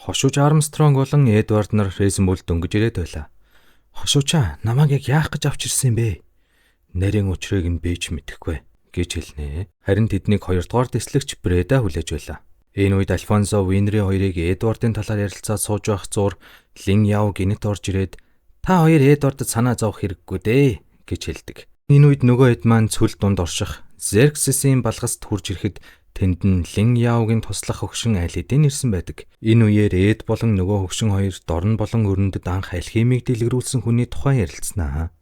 Хошууч Армстронг болон Эдвард нар Рейзенбүл дөнгөж ирээд байлаа. "Хошуучаа, намайг яг яах гэж авч ирсэн бэ? Нарийн учрыг нь би ч мэдэхгүй" гэж хэлнэ. Харин тэднийг 2-р дэслэгч Брэда хүлээж байлаа. Энэ үед Альфонсо Винри хоёрыг Эдвардын талаар ярилцаад сууж байх зуур Лин Яв гинэт орж ирээд "Та хоёр Эдвардд санаа зовох хэрэггүй дээ" гэж хэлдэг. Энэ үед нөгөө хэд маань цүл дунд орших Зерксисийн балгаст хурж ирэхэд тэнд нь Лин Явгийн туслах хөгшин айл хэдийн ирсэн байдаг. Энэ үеэр Эд болон нөгөө хөгшин хоёр Дорн болон өрнөдөд анх алхимиг дэлгэрүүлсэн хүний тухай ярилцсанаа.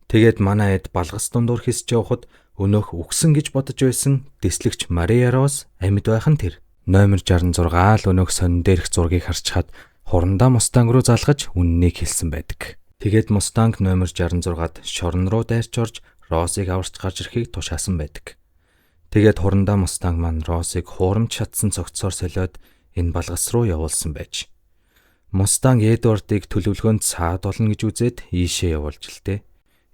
Тэгээд манай Эд балгас дундуур хисж явхад өнөөх үгсэн гэж бодож байсан дэслэгч Мария Роз амьд байх нь тэр. Номер 66 л өнөөх сонин дээрх зургийг харж чад хурандаа Мустанг руу залгаж үннийг хэлсэн байдаг. Тэгээд Мустанг номер 66-д шорон руу дайрч орж Розыг аварч гарч ирэхийг тушаасан байдаг. Тэгээд хурандаа Мустанг маань Розыг хуурамч шатсан цогцоор солиод энэ балгас руу явуулсан байж. Мустанг Эдвардыг төлөвлөгөөнд саад болно гэж үзээд ийшээ явуулж илтээ.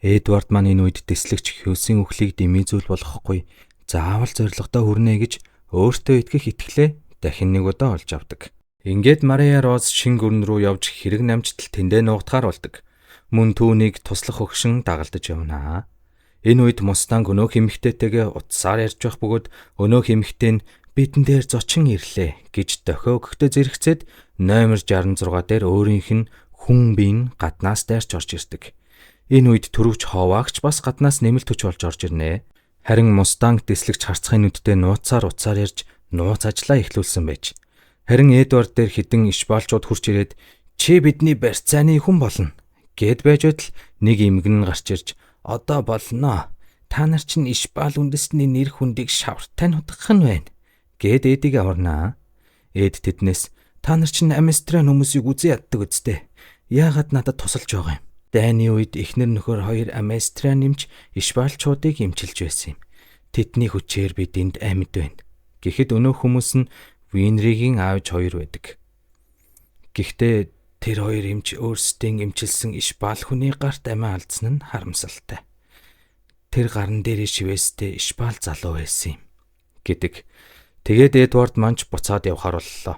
Эдвард маань энэ үед дэслэгч Хьюсийн үхлийг дэмий зүйл болохгүй заавал зоригтой хүрнэ гэж өөртөө итгэх итгэлээ дахин нэг удаа олж авдаг. Ингээд Мария Роз шин гүрэн рүү явж хэрэг намжтал тэндээ нуугдахаар болдог. Мөн түүнийг туслах хөгшин дагалдаж явнаа. Энэ үед Мустанг өнөөх эмэгтэйтэйгээ утсаар ярьж байх бөгөөд өнөөх эмэгтэй нь "Бидэн дээр зочин ирлээ" гэж дохио өгөхдөө зэрэгцээд номер 66 дээр өөрийнх нь хүн биеийн гаднаас дайрч орж ирдэг. Энэ үед төрөвч ховаагч бас гаднаас нэмэлт хүч болж орж ирнэ. Харин Мустанг дэслэгч харцхын нүдтэй нууцаар утсаар ярьж нууц ажлаа эхлүүлсэн байж. Харин Эдвард дээр хідэн ишбаалчууд хурч ирээд "Чи бидний барьцааны хүн болно" гэд байж байтал нэг эмгэн гарч ирж "Одоо болно. Та нар чинь ишбаал үндэстний нэр хүндийг шавартай нутгах нь байна" гэд Эдийг аварнаа. Эд тэднээс "Та нар чинь Аместран хүмүүсийг үзэн яддаг үсттэй. Яагаад надад тусалж байгаа юм? Дайны үед эхнэр нөхөр хоёр Аместран нэмж ишбаалчуудыг эмчилж байсан юм. Тэдний хүчээр бид энд амьд байна" гэхэд өнөөх хүмүүс нь Винригийн аавч хоёр байдаг. Гэхдээ тэр хоёр эмч өөрсдийн эмчилсэн ишбаал хүний гарт амиа алдсан нь харамсалтай. Тэр гарн дээрээ шивэстэй ишбаал залуу байсан юм гэдэг. Тэгээд Эдвард манч буцаад явхаар боллоо.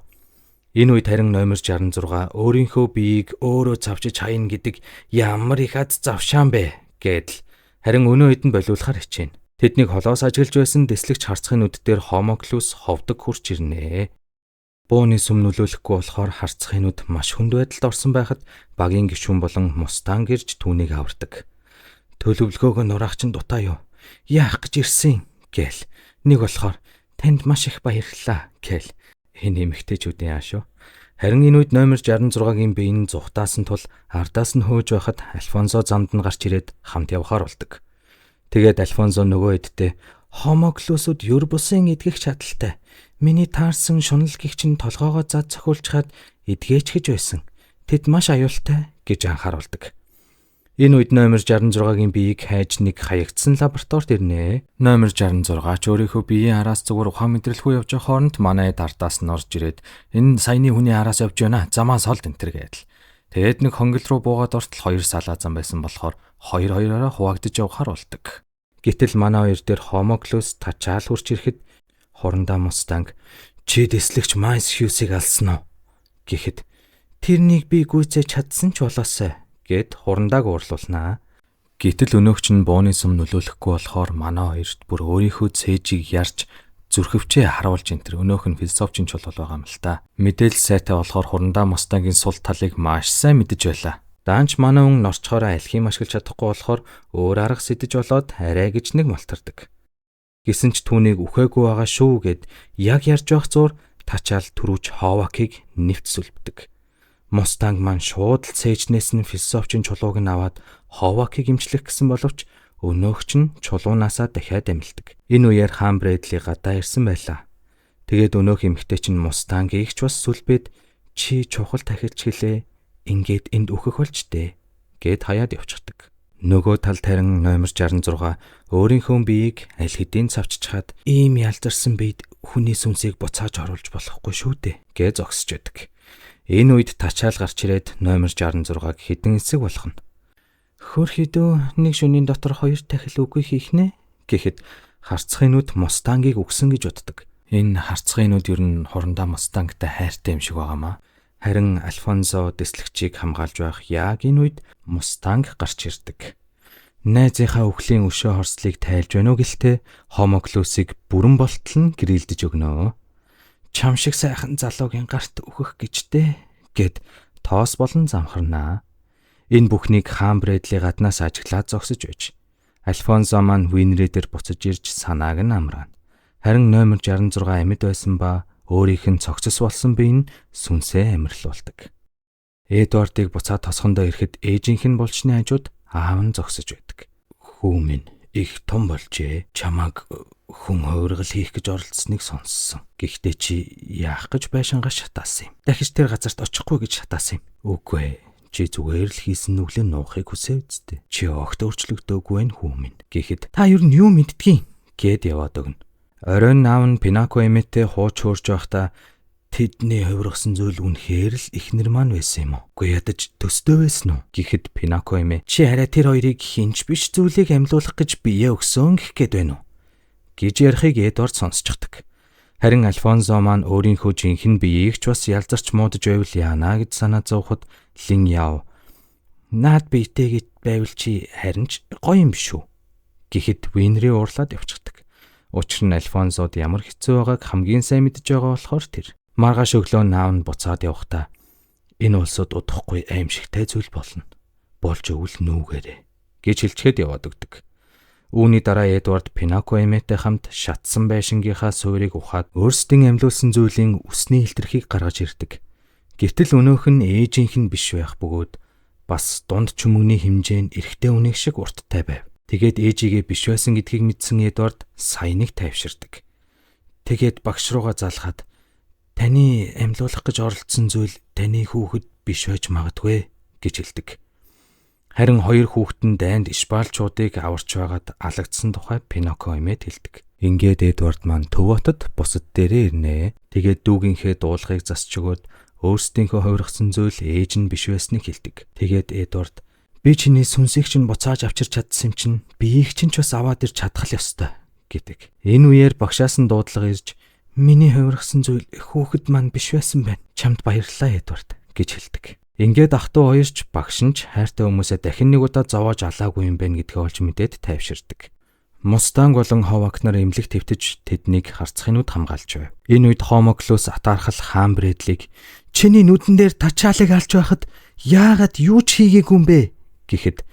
Энэ үед харин номер 66 өөрийнхөө биеийг өөрөө завчиж хаяна гэдэг ямар их аз завшаан бэ гэдэл харин өнөө хэд нь болиулахар хичээнэ. Тэднийг холоос ажиглаж байсан дэслэгч харцхын нүд дээр Хомоклус ховдог хурч ирнэ. Бууны сүм нөлөөлөхгүй болохоор харцхын нүд маш хүнд байдалд орсон байхад багийн гишүүн болон Мустанг ирж түүнийг авардаг. "Төлөвлөгөөгөө нураач нь дутаа юу? Яах гэж ирсэн?" гээл. Нэг болохоор "Танд маш их баярлалаа" гээл. Энэ эмэгтэйчүүдийн аашуу. Харин энэ үед номер 66-гийн биеийн зүхтаасан тул ардаас нь хөөж байхад Альфонсо замд нь гарч ирээд хамт явхаар болдог. Тэгээд Альфонсо нөгөө эдтэй "Хомоклусууд ёр бусын эдгэх чадaltaй. Миний таарсан шунал гихч нь толгоогоо зад цохиулж хаад эдгээч гэж байсан. Тэд маш аюултай" гэж анхааруулдаг. Энэ үед номер 66-гийн биеийг хайж нэг хаягдсан лабораторид ирнэ. Номер 66 ч өөрийнхөө биеийн араас зүгээр ухаан мэдрэлгүй явж байгаа хооронд манай дардаас нь орж ирээд "Энэ саяны хүний араас явж байна. Замаа солд" энтэр гэдэл. Тэгээд нэг хонгил руу буугаад ортол хоёр салаа зам байсан болохоор хоёр хоёроо хуваагдаж явхаар болдог. Гэтэл манай хоёр дээр Хомоклус тачаал хурч ирэхэд хурандаа Мустанг "Чи дэслэгч Майс Хьюсийг алсан уу?" гэхэд "Тэрнийг би гүйцээж чадсан ч болоосай" гэд хурандааг уурлуулнаа. Гэтэл өнөөгч нь бууны сүм нөлөөлөхгүй болохоор манай хоёрт бүр өөрийнхөө цээжийг ярьж зүрхөвчөө харуулж энтер өнөөх нь философчин чулуул байгаа юм л та. Мэдээлэл сайтай болохоор хурандаа Мустангийн сул талыг маш сайн мэдэж байлаа. Даанч манай хүн норчхороо алхим ашиглаж чадахгүй болохоор өөр арга сэтэж болоод арай гэж нэг малтардаг. Гэсэн ч түүнийг үхээгүй байгаа шүү гэд яг ярьж байх зуур тачаал төрүүч Ховакийг нэвт сүлбдэг. Мустанг маань шууд л цээжнээс нь философчин чулууг нь аваад Ховакийг имчлэх гэсэн боловч өнөөгч нь чулуунаасаа дахиад амилдаг. Энэ үеэр хаан Брэдли гадаа ирсэн байлаа. Тэгээд өнөөх эмэгтэй чинь Мустангийг ч бас сүлбээд "Чи чухал тахилч хэлээ. Ингээд энд үхэх болчтой" гэд хаяад явчихдаг. Нөгөө талд харин номер 66 өөрийнхөө биеийг аль хэдийн цавччихад "Ийм ялзарсан биед хүний сүнсийг буцааж оруулж болохгүй шүү дээ" гэж зогсож байдаг. Энэ үед тачаал гарч ирээд номер 66-г хідэн эсэг болгоно. "Хөрхидөө нэг шөнийн дотор хоёр тахил үгүй хийх нэ" гэхэд харцхын нүд Мустангийг үгсэн гэж боддог. Энэ харцхын нүд ер нь хурандаа Мустангтай хайртай юм шиг байгаамаа. Харин Альфонсо дэслэгчийг хамгаалж байх яг энэ үед Мустанг гарч ирдэг. Найзынхаа өхлийн өшөө хорслыг тайлж байна уу гэлтэй Хомоклусыг бүрэн болтол нь гэрэлдэж өгнө. Чам шиг сайхан залуугийн гарт өөхөх гэжтэй гэд тоос болон замхарнаа. Энэ бүхнийг хаан Брэдли гаднаас ажиглаад зогсож байж Альфонсо маань Винри дээр буцаж ирж санааг нь амраана. Харин номер 66 амьд байсан ба өөрийнх нь цогцос болсон бие нь сүнсээ амьрлуулдаг. Эдвардыг буцаад тосгондоо ирэхэд ээжийнх нь булчны хажууд аав нь зогсож байдаг. Хүү минь их том болжээ. Чамаг хүн хувиргал хийх гэж оролдсныг сонссон. Гэхдээ чи яах гэж байшингаа шатаасан юм? Дахиж тэр газарт очихгүй гэж шатаасан юм. Үгүй ээ. Чи зүгээр л хийсэн нүглээ нуухыг хүсэв үсттэй. Чи огт өөрчлөгдөөгүй байх хүү минь. Гэхэд та юу мэддгийг гэд яваад өгнө. Оройн аав нь Пинако эмээтэй хууч хуурж байхдаа тэдний хувиргасан зүйл үнэхээр л ихнэр маань байсан юм уу? Үгүй ядаж төстэй байсан уу? Гэхэд Пинако эмээ чи хараа тэр хоёрыг хинч биш зүйлийг амьлуулах гэж бие өгсөн гэх гээд байна уу? Гэж ярихыг Эдвард сонсчихдаг. Харин Альфонсо маань өөрийнхөө жинхэнэ биеийг ч бас ялзарч муудаж байвал яана гэж санаа зовход Лин Яо наад биетэйгээ байвал чи харин ч гоё юм биш үү? Гэхэд Винри уурлаад явчихдаг. Учир нь Альфонсод ямар хэцүү байгааг хамгийн сайн мэдж байгаа болохоор тэр. Маргааш өглөө наав нь буцаад явахдаа энэ улсууд удахгүй аимшигтай зүйл болно. Болж өвөл нүүгээрээ гэж хэлчихэд яваад өгдөг. Үүний дараа Эдвард Пинако эмээтэй хамт шатсан байшингийнхаа суурийг ухаад өөрсдийн амьлуулсан зүйлийн үсний илтерхийг гаргаж ирдэг. Гэвтэл өнөөх нь ээжийнх нь биш байх бөгөөд бас дунд чүмэгний хэмжээ нь эрэгтэй хүнийг шиг урттай байв. Тэгээд ээжигээ биш байсан гэдгийг мэдсэн Эдвард саяныг тайвширдаг. Тэгээд багш руугаа залхаад таны амьлуулах гэж оролдсон зүйл таны хүүхэд биш байж магадгүй гэж хэлдэг. Харин хоёр хүүхэд нь дайнд ишбалчуудыг аварч байгаад алагдсан тухай Пинако эмээд хэлдэг. Ингээд Эдвард маань төв хотод бусад дээрээ ирнэ. Тэгээд дүүгийнхээ дуулахыг засч өгөөд өөрсдийнхөө хувиргасан зүйл ээж нь биш байсныг хэлдэг. Тэгээд Эдвард би чиний сүнсийг чинь буцааж авчирч чадсан юм чинь биеийг чинь ч бас аваад ирч чадах л ёстой гэдэг. Энэ үеэр багшаас нь дуудлага ирж миний хувиргасан зүйл хүүхэд маань биш байсан байна. Чамд баярлалаа Эдвард гэж хэлдэг. Ингээд ах トゥ хоёрч багш нь ч хайртай хүмүүсээ дахин нэг удаа зовоож алаагүй юм байна гэдгээ олж мэдээд тайвширдаг. Мустанг болон Ховак нар эмнэлэг твтэж тэднийг харцхынууд хамгаалж байв. Энэ үед Хомоклус атаархал хаан Брэдлиг чиний нүдэн дээр тачаалыг алж байхад яагаад юу ч хийгээгүй юм бэ гэхэд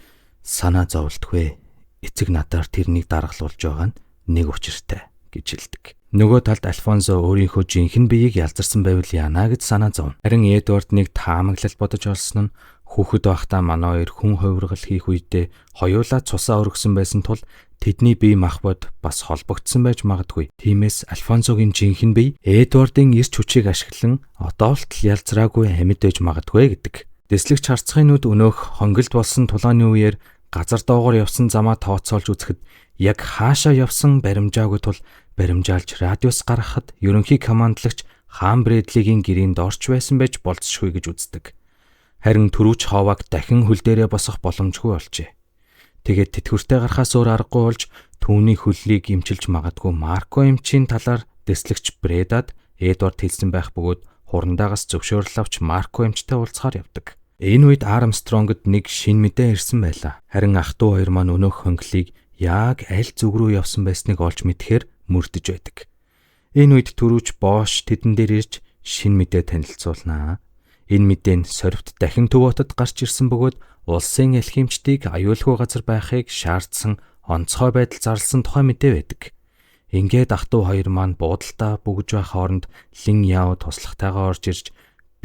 санаа зовлтгүй. Эцэг надаар тэрнийг даргалуулж байгаа нь нэг учиртай гэж хэлдэг. Нөгөө талд Альфонсо өөрийнхөө жинхэнэ биеийг ялзарсан байвал яана гэж санаа зовно. Харин Эдвардныг таамаглал бодож олсон нь хүүхэд байхдаа манай хоёр хүн хувиргал хийх үедээ хоёулаа цусаа өргөсөн байсан тул тэдний бие махбод бас холбогдсон байж магадгүй. Тиймээс Альфонсогийн жинхэнэ бие Эдвардын эрч хүчийг ашиглан одоолт ялзраагүй амьд байж магадгүй гэдэг. Дэслэгч харцхынууд өнөөх хонголд болсон тулааны үеэр газар доогоор явсан замаа тооцоолж үзэхэд яг хаашаа явсан баримжаагүй тул баримжаалж радиус гаргахад ерөнхий командлагч хаан Брэдлигийн гэрийн доорч байсан байж болцсохгүй гэж үздэг. Харин түрүүч Ховак дахин хөл дээрээ босох боломжгүй болжээ. Тэгээд тэтгэвртэй гарахаас өөр аргагүй болж түүний хөллийг эмчилж магадгүй Марко эмчийн талаар дэслэгч Брэдад Эдвард хэлсэн байх бөгөөд хурандаагаас зөвшөөрөл авч Марко эмчтэй уулзахаар явдаг. Энэ үед Армстронгод нэг шин мэдээ ирсэн байлаа. Харин ах トゥ хоёр маань өнөөх хонглыг яг аль зүг рүү явсан байсныг олж мэдхээр мөрдөж байдаг. Энэ үед түрүүч Бош тэдэн дээр ирж шин мэдээ танилцуулнаа. Энэ мэдээ нь сорвт дахин төв хотод гарч ирсэн бөгөөд улсын алхимчдыг аюулгүй газар байхыг шаардсан онцгой байдал зарласан тухай мэдээ байдаг. Ингээд ах トゥ хоёр маань буудалтаа бүгж байх хооронд Лин Яо туслахтайгаа орж ирж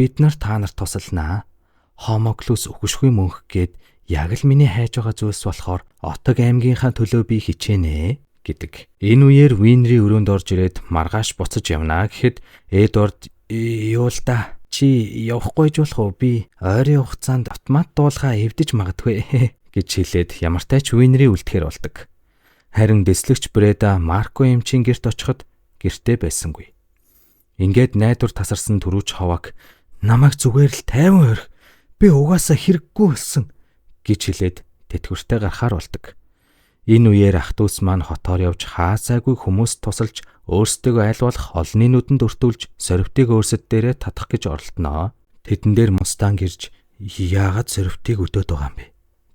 бид нар та нарт тусалнаа. Хомоклус өгөшгүй мөнх гээд яг л миний хайж байгаа зүйлс болохоор Отог аймгийнхаа төлөө би хичээнэ гэдэг. Энэ үеэр Винри өрөөнд орж ирээд маргааш буцаж явнаа гэхэд Эдвард юу л да чи явахгүй ч болох уу би ойрын хугацаанд автомат дуулахаа эвдэж магадгүй гэж хэлээд ямартай ч Винри үлдэхэр болдог. Харин дэслэгч Брэда Марко эмчийн гэрт очиход гэртээ байсангүй. Ингээд найдвар тасарсан түрүүч Ховак намайг зүгээр л тайван орхи би угаасаа хэрэггүй болсон гэж хэлээд тэтгэвртэй гарахаар болдог. Энэ үеэр ах トゥ ус маань хотоор явж хаасаагүй хүмүүст тусалж өөрсдөө айл болох олонний нүдэнд өртүүлж сорвтыг өөрсөд дээрээ татах гэж оролдоноо. Тэдэн дээр Мустанг ирж яагаад сорвтыг өдөөд байгаа юм бэ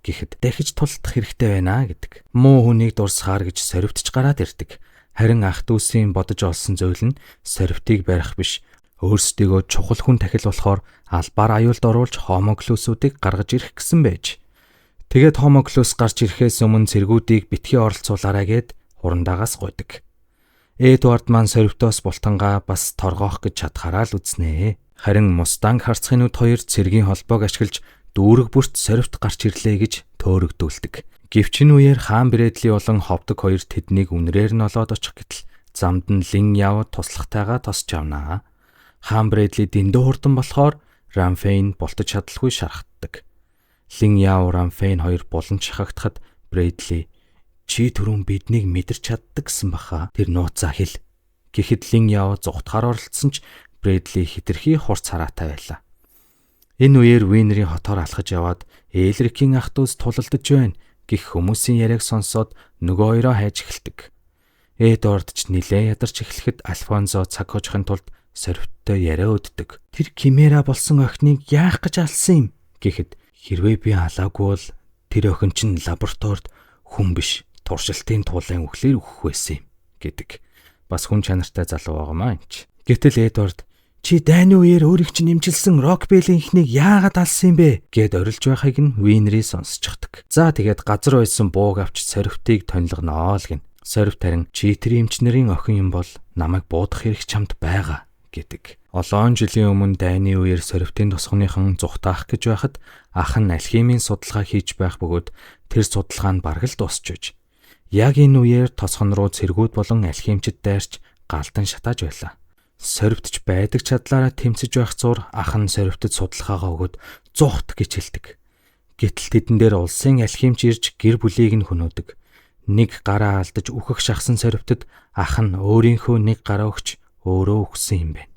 гэхэд дахиж тулдах хэрэгтэй байна гэдэг. Муу хүнийг дурсахаар гэж сорвтч гараад ирдэг. Харин ах дүүсийн бодож олсон зүйл нь сорвтыг барих биш, өөрсдийгөө чухал хүн тахил болохоор албаар аюулд оруулж хомоглосуудыг гаргаж ирэх гэсэн байж. Тэгээд хомоглос гарч ирэхээс өмнө цэргүүдийг битгий оролцуулаарай гэд хурандаагаас гуйдаг. Эдвард маань сорвтоос бултангаа бас торгоох гэж чадхаараа л үзнэ. Харин Мустанг харцхын нүд хоёр цэргийн холбоог ашиглаж дүүрэг бүрт сорвт гарч ирлээ гэж төөрөгдүүлдэг. Гэвчин үеэр хаан Брэдли болон ховдог хоёр тэднийг үнрээр нь олоод очих гэтэл замд нь Лин Яо туслахтайгаа тосч явнаа. Хаан Брэдли дэндүү хурдан болохоор Рамфейн бултаж чадалгүй шархдаг. Лин Яо Рамфейн хоёр булан шахагдахад Брэдли "Чи түрүүн биднийг мэдэрч чаддаг гэсэн баха. Тэр нууцаа хэл." Гэхэд Лин Яо зугтахаар оролцсон ч Брэдли хитрхи хурц хараатай байлаа. Энэ үеэр Винрийн хотоор алхаж яваад Элрикийн ах дүүс тулалдаж байна гэх хүмүүсийн яриаг сонсоод нөгөө хоёроо хайж эхэлдэг. Эдвард ч нилээн ядарч эхлэхэд Альфонсо цаг хожихын тулд сорвттой яриа өддөг. "Тэр Кимера болсон охиныг яах гэж алсан юм?" гэхэд "Хэрвээ би алаагүй бол тэр охин чинь лабораторид хүн биш, туршилтын туулайн үхлээр өгөх байсан юм" гэдэг. Бас хүн чанартай залуу байгаамаа энэ ч. Гэтэл Эдвард "Чи дайны үеэр өөрийг чинь нэмжилсэн Рокбелийн эхнийг яагаад алсан юм бэ?" гэд орилж байхыг нь Винри сонсчихдаг. За тэгээд газар байсан бууг авч сорвтыг тонилгоноо л гин. Сорвт харин "Чи тэр эмч нарын охин юм бол намайг буудах хэрэг чамд байгаа" гэдэг. Олон жилийн өмнө дайны үеэр сорвтын тосгоныхон зүхтаах гэж байхад ах нь алхимийн судалгаа хийж байх бөгөөд тэр судалгаа нь бараг л дуусчихж. Яг энэ үеэр тосгон руу цэргүүд болон алхимчид дайрч галдан шатааж байлаа. Сорвтч байдаг чадлаараа тэмцэж байх зур ах нь сорвтод судалгаагаа өгөөд "Зүхт" гэж хэлдэг. Гэтэл тэдэн дээр улсын алхимч ирж гэр бүлийг нь хөнөөдөг. Нэг гараа алдаж үхэх шахсан сорвтод ах нь өөрийнхөө нэг гараа өгч өөрөө үхсэн юм байна.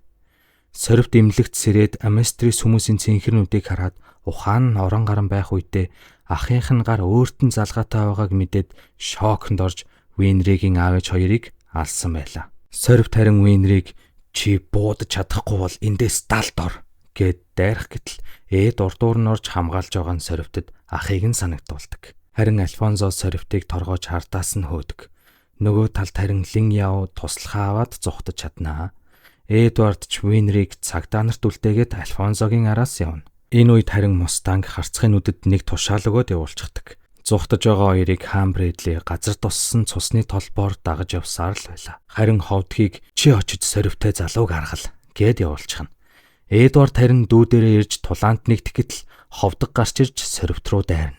Сорвт эмнэлэгт сэрээд Аместрис хүмүүсийн цэнхэрнүүдийг хараад ухаан нь орон гарan байх үедээ ахынх нь гар өөрт нь залгаатай байгааг мэдээд шоконд орж Винригийн аав ээж хоёрыг алсан байлаа. Сорвт харин Винриг "Чи буудаж чадахгүй бол эндээс далд ор" гэд дайрах гэтэл Эд урдуур нь орж хамгаалж байгаа нь сорвтод ахыг нь санагдуулдаг. Харин Альфонсо сорвтыг торгож хардаас нь хөөдөг. Нөгөө талд харин Лин Яо туслахаа аваад зүхтаж чаднаа. Эдвард ч Винриг цагдаа нарт үлдээгээд Альфонсогийн араас явна. Энэ үед харин Мустанг харцхын нүдэд нэг тушаал өгөөд явуулчихдаг. Зүхтаж байгаа хоёрыг хаан Брэдли газар туссан цусны толбоор дагаж явсаар л байлаа. Харин ховдгийг "Чи очиж сорвтой залууг аргал" гэд явуулчихна. Эдвард харин дүүдэрээ ирж тулаанд нэгдэх гэтэл ховдог гарч ирж сорвт руу дайрна.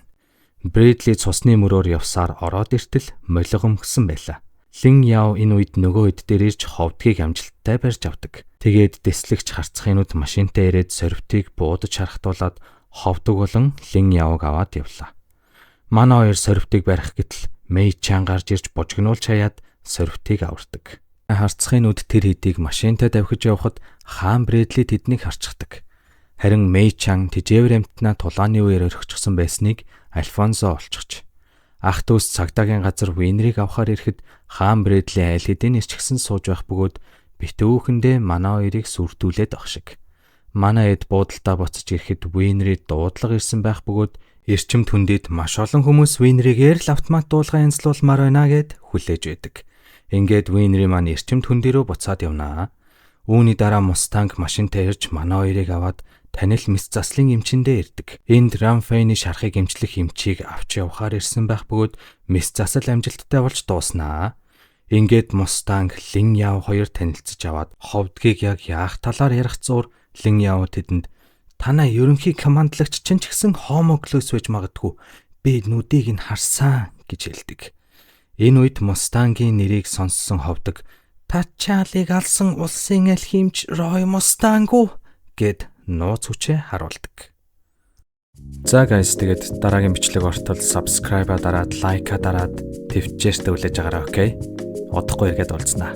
Брэдли цусны мөрөөр явсаар ороод иртэл молигомгсон байлаа. Лин Яо энэ үед нөгөө хэд дээр ирж ховдгийг амжилттай барьж авдаг. Тэгээд дэслэгч харцхын нүд машинтай ирээд сорвтыг буудаж харахтуулаад ховдог болон Лин Яог аваад явлаа. Манай хоёр сорвтыг барих гэтэл Мэй Чан гарч ирж бужигнуулж хаяад сорвтыг авардаг. Харцхын нүд тэр хэдийг машинтай давхиж явхад хаан Брэдли тэднийг харцдаг. Харин Мэй Чан тэжээвэр амтнаа тулааны үеэр орхичихсан байсныг Альфонсо олчихж. Ах дүүс цагдаагийн газар Винриг авахар ирэхэд хаан Брэдли айл хэдийн ирчихсэн сууж байх бөгөөд битүүхэндээ манай хоёрыг сүрдүүлээд ах шиг. Манай эд буудалтаа буцаж ирэхэд Винри дуудлага ирсэн байх бөгөөд эрчимт хүндэд маш олон хүмүүс Винригээр л автомат дуулга янзлуулмаар байна гэд хүлээж байдаг. Ингээд Винри маань эрчимт хүндэрөө буцаад явнаа. Үүний дараа Мустанг машинтай ирж манай хоёрыг аваад танил мэс заслын эмчэндээ ирдэг. Энд Рамфейны шархыг эмчлэх эмчийг авч явахаар ирсэн байх бөгөөд мэс засал амжилттай болж дууснаа. Ингээд Мустанг Лин Яо хоёр танилцж аваад ховдгийг яг яах талаар ярих зуур Лин Яо тэдэнд "Танай ерөнхий командлагч чинь ч гэсэн хомоглос байж магадгүй. Би нүдийг нь харсан" гэж хэлдэг. Энэ үед Мустангийн нэрийг сонссон ховдог "Тачаалыг алсан улсын алхимч Рой Мустанг уу" гэд нууц хүчээ харуулдаг. За guys, тэгээд дараагийн бичлэг ортол subscribe-а дараад, like-а дараад, твчээрт үлээж агаарай, окей? Удахгүй эргээд уулзнаа.